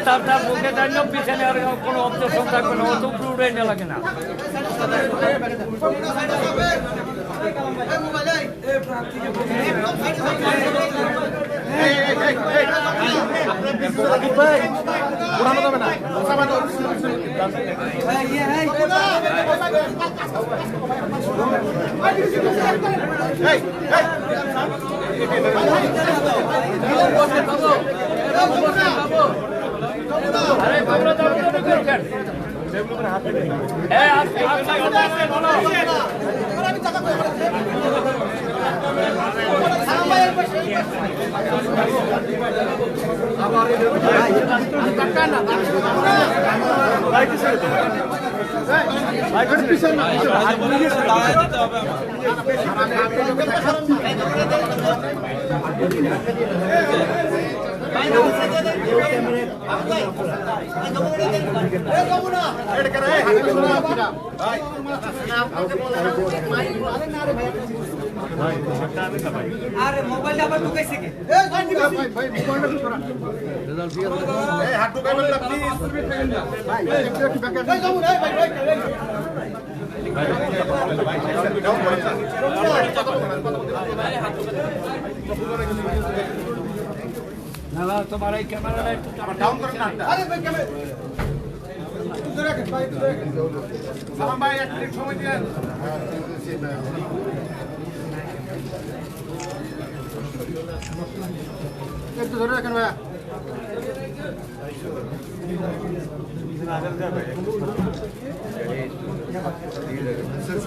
তার বুকে জন্য পিছনে আর কোনো অবজেকশন থাকবে না, অত উপরে উড়ে না লাগে না। উড়ানো যাবে না। আরে তোমরা তো করছেন আরে মোবাইলটা আবার ঢুকাইছে কি? ভাই মোবাইলটা ধরা রেজাল্ট দিয়ে এই হাত ঢুকাবেন না প্লিজ। ভাই একটু ব্যাক ভাই যাবো ভাই ভাই না না তোমার এই ক্যামেরাটা একটু ডাউন করেন না। আরে ভাই ক্যামেরা ধরে রাখেন ভাই, ধরে রাখেন। সালাম ভাই এক মিনিট সময় দিন। একটু ধরে রাখেন ভাই।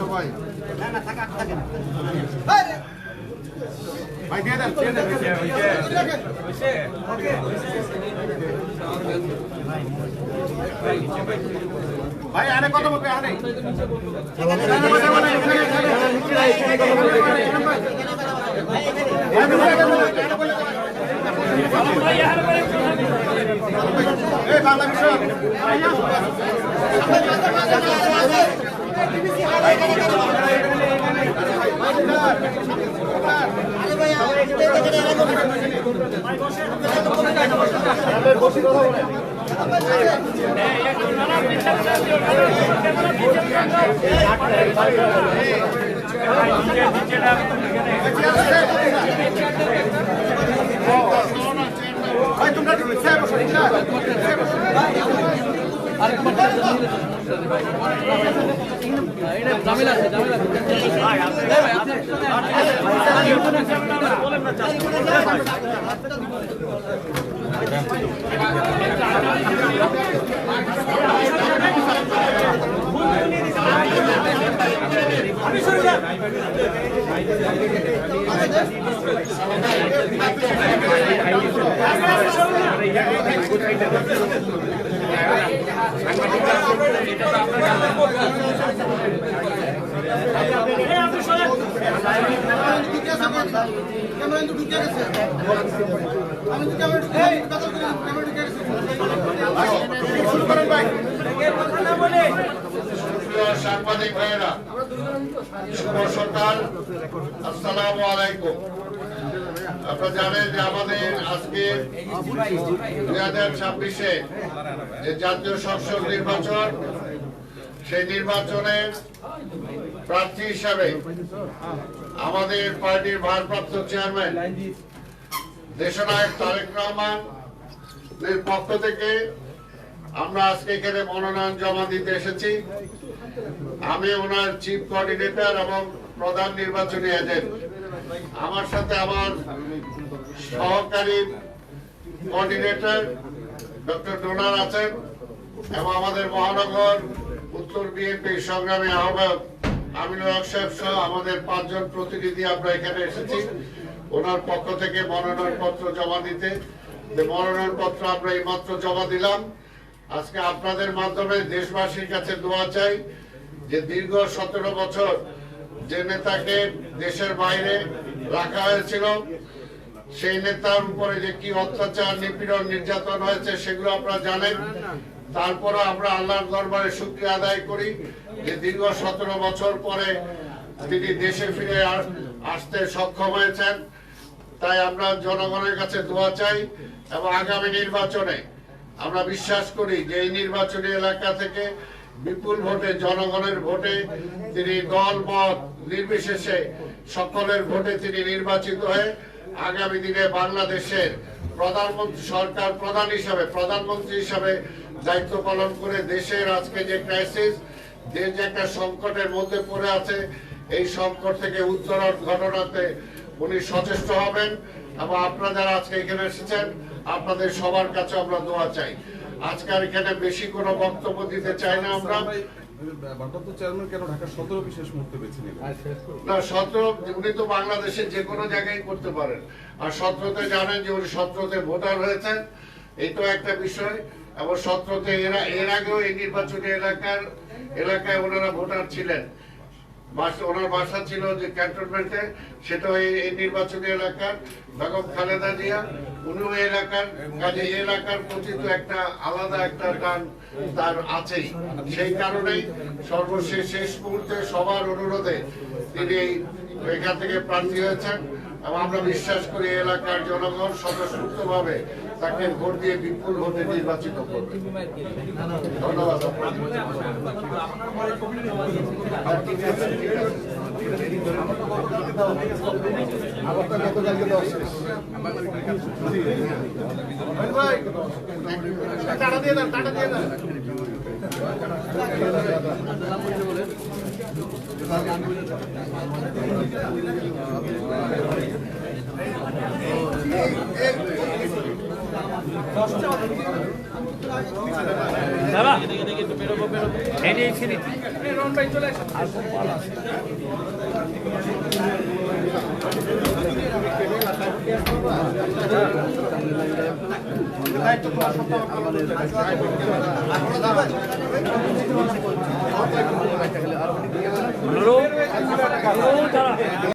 সবাই না না থাকা থাকে না ভাই দিয়ে দেন ভাই আরে কত বলবে আরে এই বাংলা বিষয় সাংবাদিক ভাইয়েরা শুভ সকাল, আসসালামু আলাইকুম। আপনারা জানেন যে আমাদের আজকে 2026-এ যে জাতীয় সংসদ নির্বাচন, সেই নির্বাচনের প্রার্থী হিসাবে আমাদের পার্টির ভারপ্রাপ্ত চেয়ারম্যান দেশনায়ক তারেক রহমানের পক্ষ থেকে আমরা আজকে এখানে মনোনয়ন জমা দিতে এসেছি। আমি ওনার চিফ কোঅর্ডিনেটর এবং প্রধান নির্বাচনী এজেন্ট, আমার সাথে আমার সহকারী কোঅর্ডিনেটর ডক্টর ডোনার আছেন এবং আমাদের মহানগর উত্তর বিএনপির সংগ্রামী আহ্বায়ক আমিনুল হক সাহেব সহ আমাদের 5 জন প্রতিনিধি আমরা এখানে এসেছি ওনার পক্ষ থেকে মনোনয়ন পত্র জমা দিতে। মনোনয়ন পত্র আমরা এইমাত্র জমা দিলাম। আজকে আপনাদের মাধ্যমে দেশবাসীর কাছে দোয়া চাই যে দীর্ঘ 17 বছর যে নেতাকে দেশের বাইরে রাখা হয়েছিল, সেই নেতার উপরে যে কি অত্যাচার, নিপীড়ন, নির্যাতন হয়েছে সেগুলো আপনারা জানেন। তারপরে আমরা আল্লাহর দরবারে শুকরিয়া আদায় করি যে দীর্ঘ 17 বছর পরে তিনি দেশে ফিরে আসতে সক্ষম হয়েছেন। তাই আমরা জনগণের কাছে দোয়া চাই এবং আগামী নির্বাচনে আমরা বিশ্বাস করি যে এই নির্বাচনী এলাকা থেকে বিপুল ভোটে, জনগণের ভোটে তিনি দল মত নির্বিশেষে সকলের ভোটে তিনি নির্বাচিত হয়ে আগামী দিনে বাংলাদেশের প্রধানমন্ত্রী, সরকার প্রধান হিসাবে, প্রধানমন্ত্রী হিসাবে দায়িত্ব পালন করে দেশের আজকে যে ক্রাইসিস, দেশ যে একটা সংকটের মধ্যে পড়ে আছে, এই সংকট থেকে উত্তরণ ঘটনাতে উনি সচেষ্ট হবেন। এবং আপনারা যারা আজকে এখানে এসেছেন, আপনাদের সবার কাছে আমরা দোয়া চাই। আজকের এখানে বেশি কোনো বক্তব্য দিতে চাই না আমরা। ভারপ্রাপ্ত চেয়ারম্যান কেন ঢাকা 17 বিশেষ মুহূর্তে বেছে নিলেন? না, 17 উনি তো বাংলাদেশের যে কোনো জায়গায় করতে পারেন। আর 17তে জানেন যে উনি 17তে ভোটার হয়েছেন, এই তো একটা বিষয়। এবং 17তে এর আগেও এই নির্বাচনী এলাকায় ওনারা ভোটার ছিলেন। ওনার বাসা ছিল যে ক্যান্টনমেন্টে, সেটা এই নির্বাচনী এলাকার বেগম খালেদা জিয়া, উনিও এলাকার, কাজে এই এলাকার প্রতি তো একটা আলাদা একটা টান তার আছেই। সেই কারণেই সর্বশেষ শেষ মুহূর্তে সবার অনুরোধে তিনি এখান থেকে প্রার্থী হয়েছেন। এবং আমরা বিশ্বাস করি এলাকার জনগণ স্বতঃস্ফূর্তভাবে তাকে ভোট দিয়ে বিপুল ভোটে নির্বাচিত করবে। ধন্যবাদ। টাটা দিয়ে দেন, টাটা দিয়ে দেন। দাদা এই নিয়ে ছিলি রন ভাই চলে আসেন।